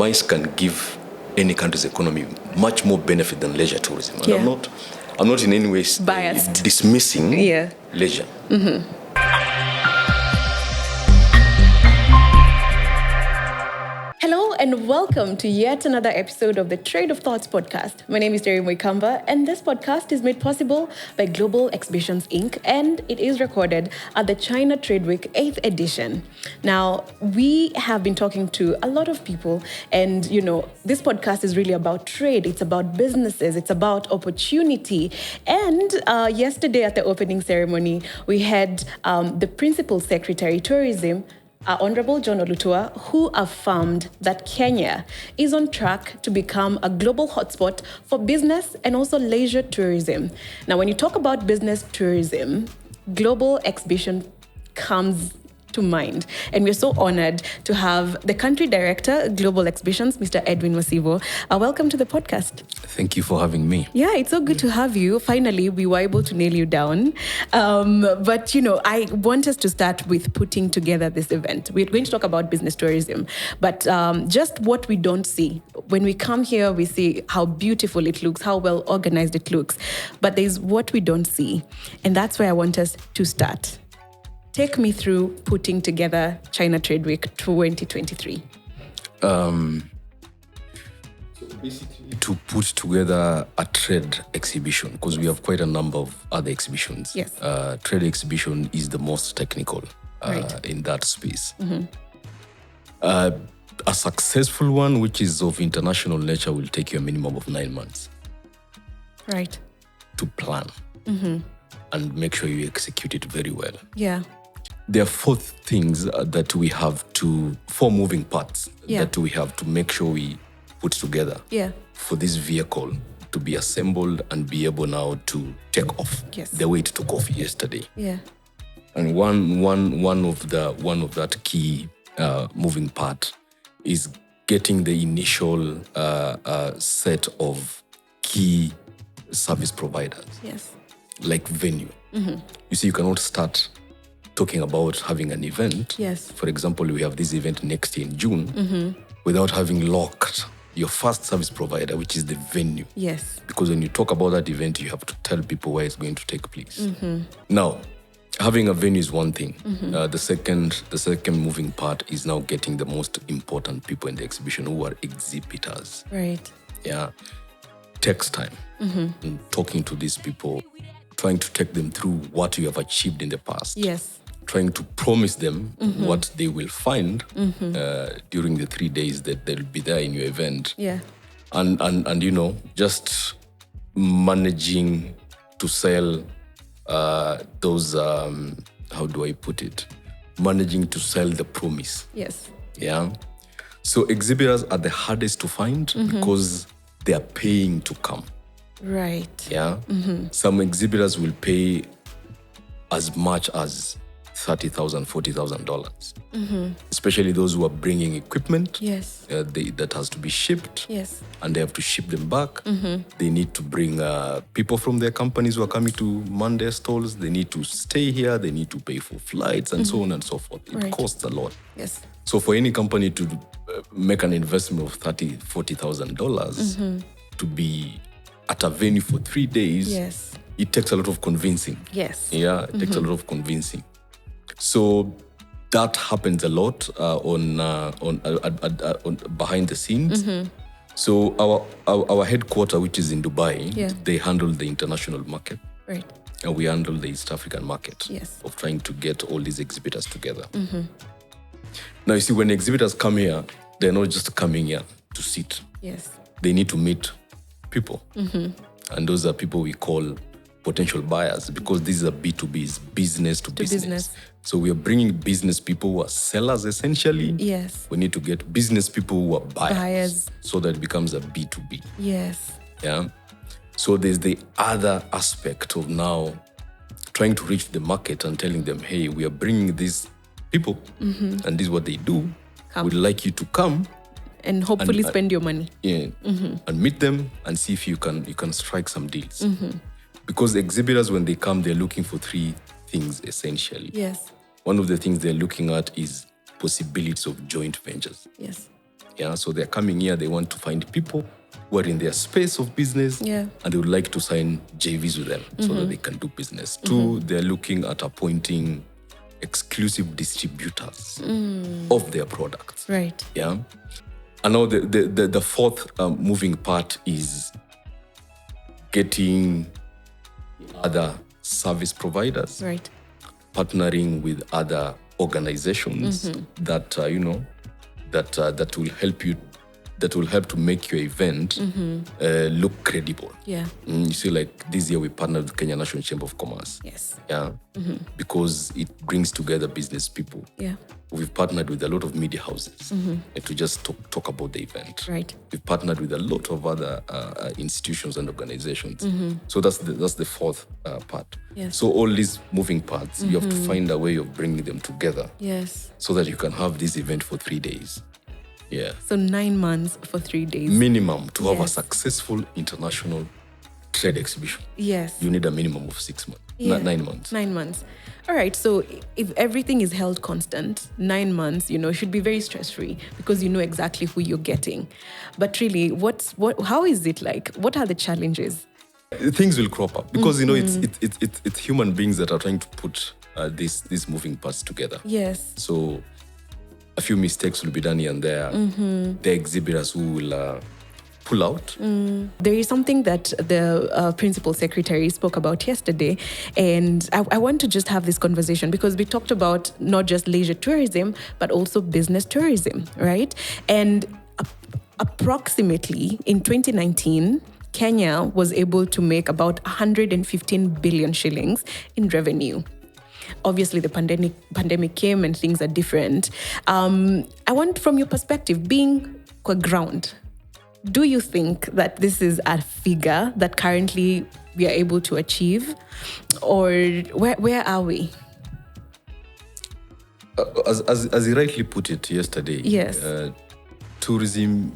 MICE can give any country's economy much more benefit than leisure tourism. And I'm not in any way biased, dismissing leisure. Hello and welcome to yet another episode of the Trade of Thoughts podcast. My name is Terry Moikamba and this podcast is made possible by Global Exhibitions Inc. and it is recorded at the China Trade Week 8th edition. Now, we have been talking to a lot of people and, this podcast is really about trade. It's about businesses. It's about opportunity. And yesterday at the opening ceremony, we had the Principal Secretary, Tourism, Honorable John Olutua, who affirmed that Kenya is on track to become a global hotspot for business and also leisure tourism. Now, when you talk about business tourism, global exhibition comes to mind. And we're so honored to have the country director, Global Exhibitions, Mr. EDWIN MASIVO. Welcome to the podcast. Thank you for having me. Yeah, it's so good to have you. Finally, we were able to nail you down. But I want us to start with putting together this event. We're going to talk about business tourism, but just what we don't see. When we come here, we see how beautiful it looks, how well organized it looks. But there's what we don't see. And that's where I want us to start. Take me through putting together China Trade Week 2023. So basically, to put together a trade exhibition, because we have quite a number of other exhibitions. Yes. Trade exhibition is the most technical in that space. Mm-hmm. A successful one, which is of international nature, will take you a minimum of 9 months. Right. To plan and make sure you execute it very well. Yeah. There are four moving parts that we have to make sure we put together for this vehicle to be assembled and be able now to take off the way it took off yesterday. Yeah. And one of that key moving part is getting the initial set of key service providers. Yes. Like venue. Mm-hmm. You see, you cannot start talking about having an event. Yes. For example, we have this event next year in June without having locked your first service provider, which is the venue. Yes. Because when you talk about that event, you have to tell people where it's going to take place. Mm-hmm. Now, having a venue is one thing. Mm-hmm. The second moving part is now getting the most important people in the exhibition who are exhibitors. Right. Yeah. Takes time. And talking to these people, trying to take them through what you have achieved in the past. Yes. Trying to promise them what they will find during the 3 days that they'll be there in your event. Yeah. And just managing to sell those, how do I put it? Managing to sell the promise. Yes. Yeah. So exhibitors are the hardest to find because they are paying to come. Right. Yeah. Some exhibitors will pay as much as $30,000, $40,000. Especially those who are bringing equipment. Yes. That has to be shipped. Yes. And they have to ship them back. They need to bring people from their companies who are coming to man their stalls. They need to stay here. They need to pay for flights and so on and so forth. It costs a lot. Yes. So for any company to make an investment of $30,000, $40,000 to be at a venue for 3 days, it takes a lot of convincing. Yes. Yeah, it takes a lot of convincing. So that happens a lot on behind the scenes. So our headquarters, which is in Dubai, they handle the international market. Right. And we handle the East African market of trying to get all these exhibitors together. Now, you see, when exhibitors come here, they're not just coming here to sit. Yes. They need to meet people. And those are people we call potential buyers because this is a B2B, it's business to business. So we are bringing business people who are sellers essentially. Yes. We need to get business people who are buyers. So that it becomes a B2B. Yes. Yeah. So there's the other aspect of now trying to reach the market and telling them, hey, we are bringing these people and this is what they do. We'd like you to come. And hopefully spend your money. Yeah. And meet them and see if you can strike some deals. Because exhibitors, when they come, they're looking for three things essentially. Yes. One of the things they're looking at is possibilities of joint ventures. Yes. Yeah, so they're coming here, they want to find people who are in their space of business, and they would like to sign JVs with them so that they can do business. Two, they're looking at appointing exclusive distributors of their products. Right. Yeah. And now the fourth moving part is getting other service providers, Right. partnering with other organizations that that will help you, that will help to make your event look credible. Yeah. You see, like this year we partnered with Kenya National Chamber of Commerce. Yes. Yeah. Because it brings together business people. Yeah. We've partnered with a lot of media houses to just talk about the event. Right. We've partnered with a lot of other institutions and organizations. So that's the fourth part. Yes. So all these moving parts, you have to find a way of bringing them together. Yes. So that you can have this event for 3 days. Yeah. So 9 months for 3 days. Minimum to have a successful international trade exhibition. Yes. You need a minimum of 6 months. 9 months. 9 months. All right. So if everything is held constant, 9 months, should be very stress-free because you know exactly who you're getting. But really, how is it like? What are the challenges? Things will crop up because it's human beings that are trying to put these moving parts together. Yes. So a few mistakes will be done here and there. The exhibitors who will pull out. There is something that the principal secretary spoke about yesterday, and I want to just have this conversation because we talked about not just leisure tourism, but also business tourism, right? And approximately in 2019, Kenya was able to make about 115 billion shillings in revenue. Obviously, the pandemic came and things are different. I want, from your perspective, being on ground, do you think that this is a figure that currently we are able to achieve? Or where are we? As you rightly put it yesterday, Yes. Tourism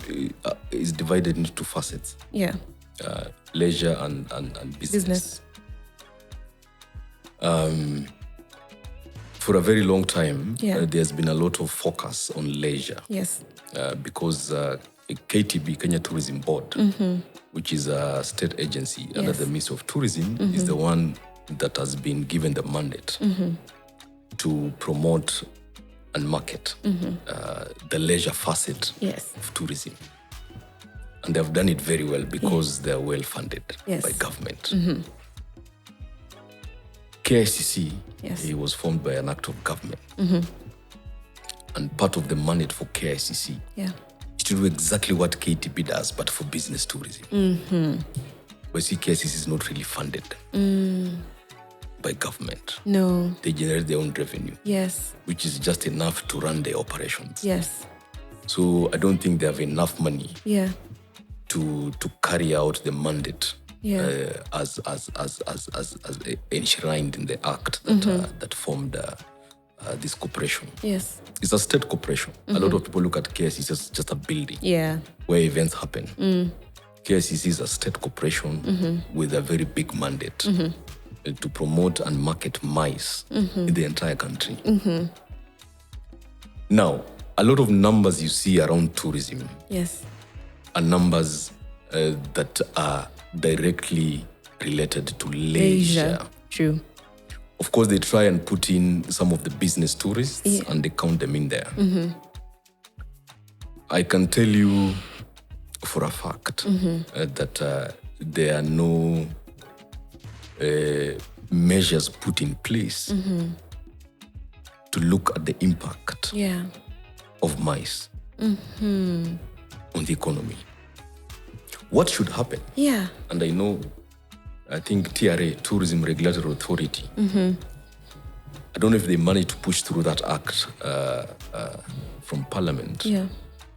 is divided into 2 facets. Yeah. Leisure and business. For a very long time, there's been a lot of focus on leisure. Yes. Because KTB, Kenya Tourism Board, which is a state agency under the Ministry of Tourism, is the one that has been given the mandate to promote and market the leisure facet of tourism. And they've done it very well because they're well funded by government. KICC it was formed by an act of government. And part of the mandate for KICC is to do exactly what KTB does, but for business tourism. But see, KICC is not really funded by government. No. They generate their own revenue. Yes. Which is just enough to run their operations. Yes. So I don't think they have enough money to carry out the mandate as enshrined in the act that formed this corporation. Yes. It's a state corporation. A lot of people look at KICC as just a building where events happen. KICC is a state corporation with a very big mandate to promote and market mice in the entire country. Now, a lot of numbers you see around tourism are numbers that are directly related to leisure. True. Of course, they try and put in some of the business tourists and they count them in there. I can tell you for a fact that there are no measures put in place to look at the impact of mice on the economy. What should happen? And I think TRA, Tourism Regulatory Authority, I don't know if they managed to push through that act from Parliament.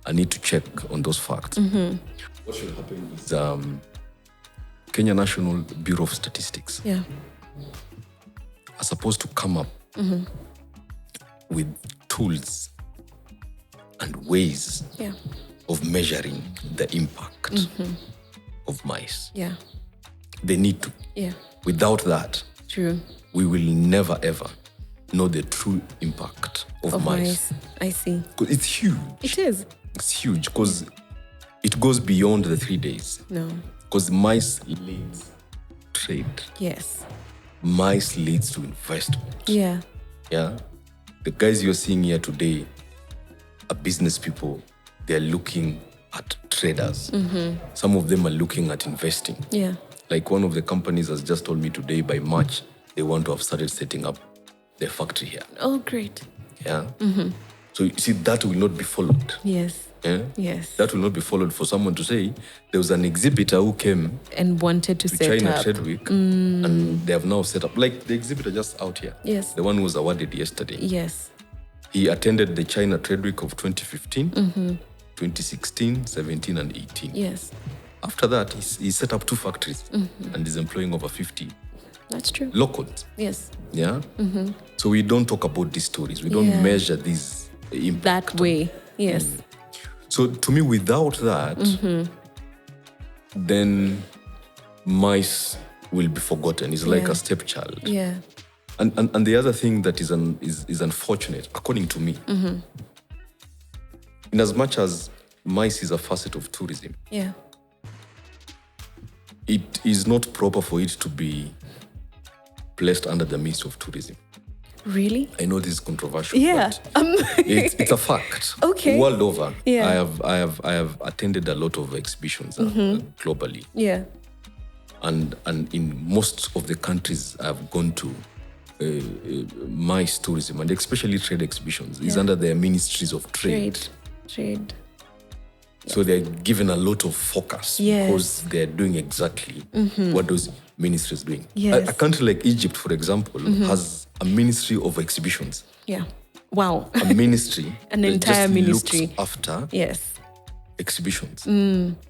I need to check on those facts. What should happen is Kenya National Bureau of Statistics are supposed to come up with tools and ways of measuring the impact of mice. They need to. Without that, we will never ever know the true impact of mice. I see. Because it's huge. It is. It's huge because it goes beyond the 3 days. No. Because MICE leads trade. Yes. MICE leads to investment. Yeah. Yeah. The guys you're seeing here today are business people. They're looking at traders. Some of them are looking at investing. Yeah. Like one of the companies has just told me today by March, they want to have started setting up their factory here. Oh, great. Yeah. So you see, that will not be followed. Yes. Yeah? Yes. That will not be followed for someone to say there was an exhibitor who came And wanted to to set China up. Trade Week and they have now set up, like the exhibitor just out here. Yes. The one who was awarded yesterday. Yes. He attended the China Trade Week of 2015, 2016, 17 and 18. Yes. After that, he set up 2 factories and is employing over 50 That's true. locals. Yes. Yeah? So we don't talk about these stories. We don't Yeah. measure these impact. That way. Yes. So to me, without that, then MICE will be forgotten. It's like Yeah. a stepchild. Yeah. And the other thing that is unfortunate, according to me, in as much as MICE is a facet of tourism, Yeah. it is not proper for it to be placed under the Ministry of Tourism. Really? I know this is controversial, Yeah. but it's a fact. Okay. World over, Yeah. I have attended a lot of exhibitions globally, Yeah. and in most of the countries I've gone to, MICE tourism and especially trade exhibitions is under their ministries of trade. Trade. So they're given a lot of focus Yes. because they're doing exactly what those ministries are doing. Yes. A country like Egypt, for example, has a ministry of exhibitions. Yeah. Wow. A ministry. An that entire just ministry. looks after Yes. exhibitions.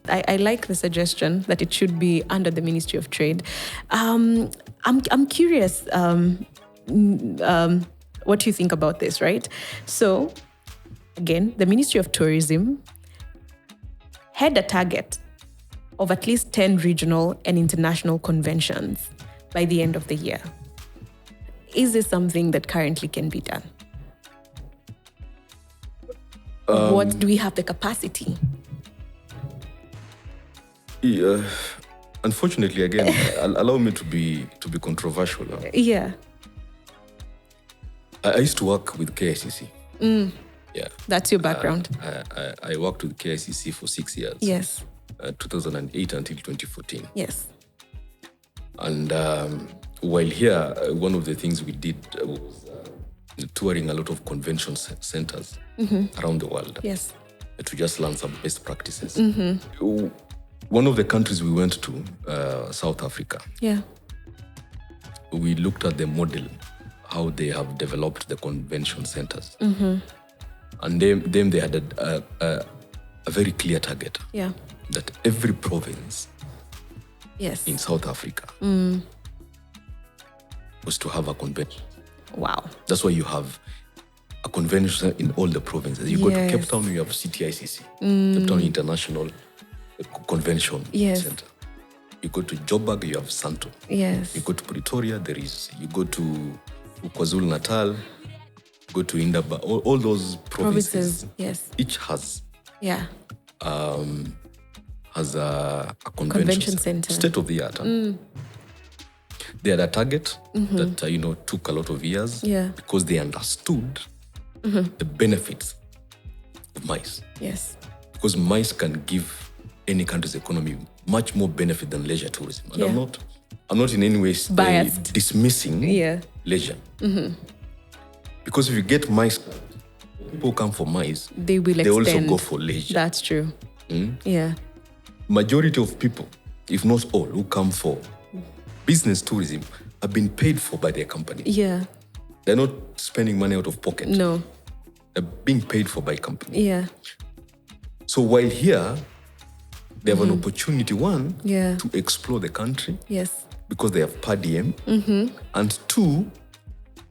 I like the suggestion that it should be under the Ministry of Trade. I'm curious what you think about this, right? So, again, the Ministry of Tourism had a target of at least 10 regional and international conventions by the end of the year. Is this something that currently can be done? What do we have the capacity? Yeah, unfortunately, again, allow me to be controversial. Yeah, I used to work with KICC. Yeah, that's your background. I worked with KICC for 6 years. Yes. 2008 until 2014. Yes. And while here, one of the things we did was touring a lot of convention centers around the world. Yes. To just learn some best practices. One of the countries we went to, South Africa, Yeah. we looked at the model, how they have developed the convention centers. And them they had a very clear target. Yeah. That every province Yes. in South Africa was to have a convention. Wow. That's why you have a convention in all the provinces. You go to Yes. Cape Town, you have CTICC, Cape Town International Convention Yes. Center. You go to Joburg, you have Santo. Yes. You go to Pretoria, there is. You go to KwaZulu Natal, go to Indaba. All those provinces. Yes. Each has Yeah. a Convention center. state of the art. They had a target that took a lot of years. Yeah. Because they understood the benefits of MICE. Yes. Because MICE can give any country's economy much more benefit than leisure tourism. And Yeah. I'm not in any way Biased. dismissing Yeah. leisure. Because if you get MICE, people come for MICE, They will they also extend. go for leisure. That's true. Yeah. Majority of people, if not all, who come for business tourism have been paid for by their company. Yeah. They're not spending money out of pocket. No. They're being paid for by company. Yeah. So while here, they have an opportunity, one, Yeah. to explore the country Yes. because they have per diem. And two,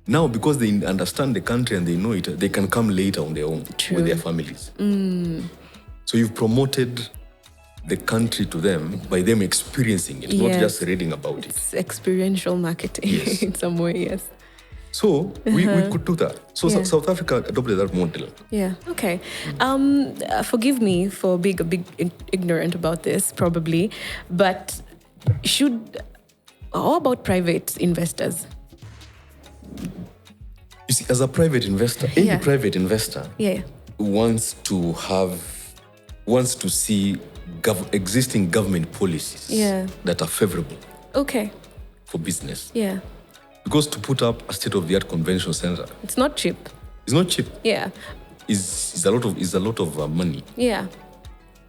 now because they understand the country and they know it, they can come later on their own with their families. So you've promoted the country to them by them experiencing it, not Yes. just reading about it. It's experiential marketing Yes. in some way, yes. So we could do that. So South Africa adopted that model. Yeah. Okay. Forgive me for being a bit ignorant about this, probably, but how about private investors? You see, as a private investor, any private investor wants to see existing government policies that are favorable for business. Yeah. Because to put up a state-of-the-art convention center, it's not cheap. It's not cheap. Yeah. It's a lot of money. Yeah.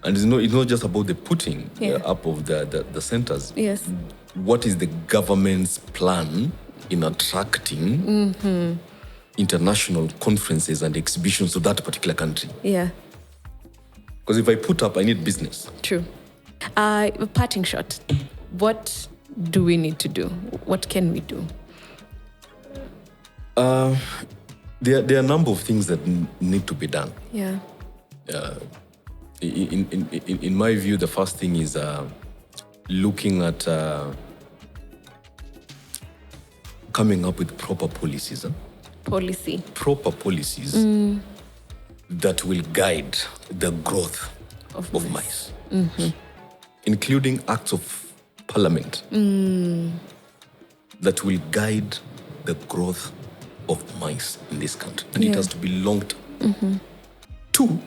And it's not just about the putting up of the centers. Yes. What is the government's plan in attracting international conferences and exhibitions to that particular country? Yeah. Because if I put up, I need business. True. A parting shot. What do we need to do? What can we do? There are a number of things that need to be done. Yeah. In my view, the first thing is looking at coming up with proper policies. Proper policies that will guide the growth of mice. Including acts of parliament that will guide the growth of mice in this country. And it has to be long-term. 2,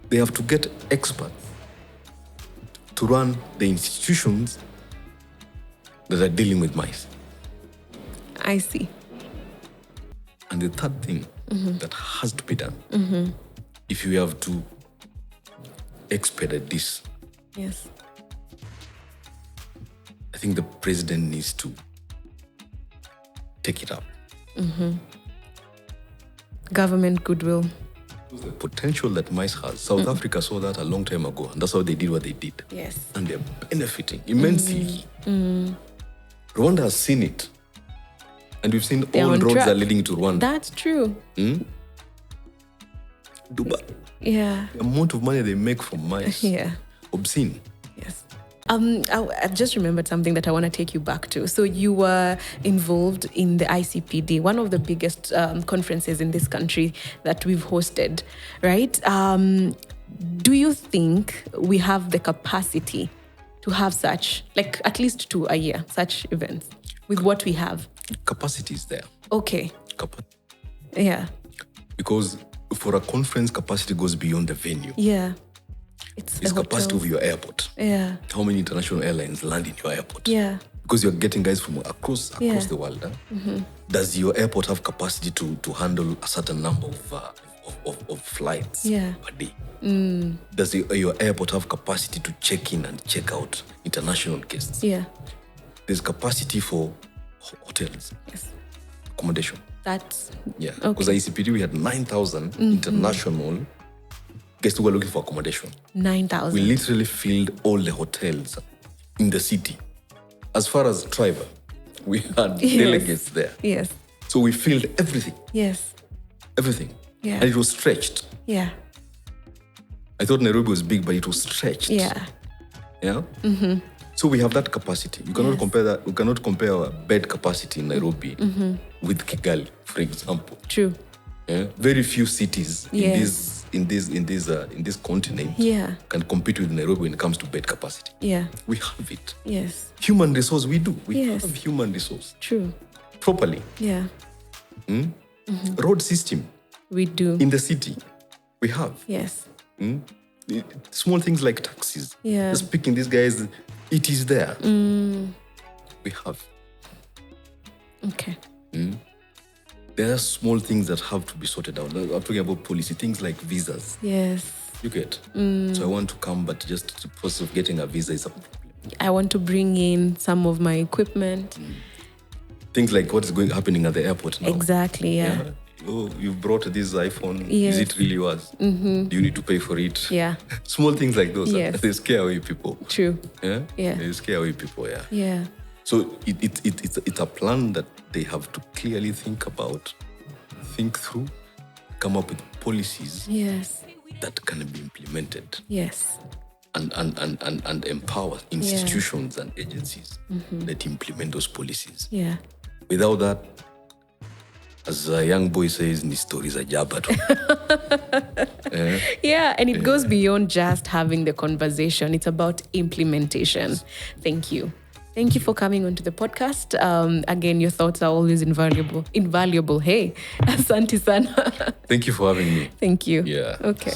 they have to get experts to run the institutions that are dealing with mice. I see. And the third thing that has to be done, if you have to expedite this, yes, I think the president needs to take it up. Government goodwill. The potential that mice has. South Africa saw that a long time ago, and that's how they did what they did. Yes. And they're benefiting immensely. Rwanda has seen it. And we've seen all roads are leading to Rwanda. That's true. Dubai. Yeah. The amount of money they make from mice. Obscene. Yes. I've just remembered something that I want to take you back to. So you were involved in the ICPD, one of the biggest conferences in this country that we've hosted, right? Do you think we have the capacity to have such, like at least 2 a year, such events with what we have? Capacity is there. Okay. Yeah. Because for a conference, capacity goes beyond the venue. Yeah. It's capacity of your airport. Yeah. How many international airlines land in your airport? Yeah. Because you're getting guys from across the world. Does your airport have capacity to handle a certain number of flights per day? Does your airport have capacity to check in and check out international guests? Yeah. There's capacity for hotels. Yes. Accommodation. That's Because at ICPD we had 9,000 international guests who were looking for accommodation. 9,000. We literally filled all the hotels in the city. As far as Tribe, we had delegates there. Yes. So we filled everything. Yes. Everything. Yeah. And it was stretched. Yeah. I thought Nairobi was big, but it was stretched. Yeah. Yeah? So we have that capacity. You cannot compare that. We cannot compare our bed capacity in Nairobi with Kigali, for example. True. Yeah? Very few cities in this continent can compete with Nairobi when it comes to bed capacity. Yeah. We have it. Yes. Human resource, we do. We have human resource. True. Properly. Yeah. Road system. We do. In the city. We have. Yes. Small things like taxis. Yeah. Just picking these guys, it is there. We have. Okay. There are small things that have to be sorted out. I'm talking about policy, things like visas. Yes. You get? So I want to come, but just the process of getting a visa is a problem. I want to bring in some of my equipment. Things like what is happening at the airport now. Exactly, yeah. Oh, you've brought this iPhone. Yes. Is it really yours? Do you need to pay for it? Yeah. Small things like those. Yes. They scare away people. True. Yeah? Yeah. They scare away people, Yeah. So it's a plan that they have to clearly think through, come up with policies that can be implemented. Yes. And empower institutions and agencies that implement those policies. Yeah. Without that, as a young boy says, ni stories are jabatu. Yeah, and it goes beyond just having the conversation. It's about implementation. Thank you. Thank you for coming onto the podcast. Again, your thoughts are always invaluable. Hey, asante sana. Thank you for having me. Thank you. Yeah. Okay.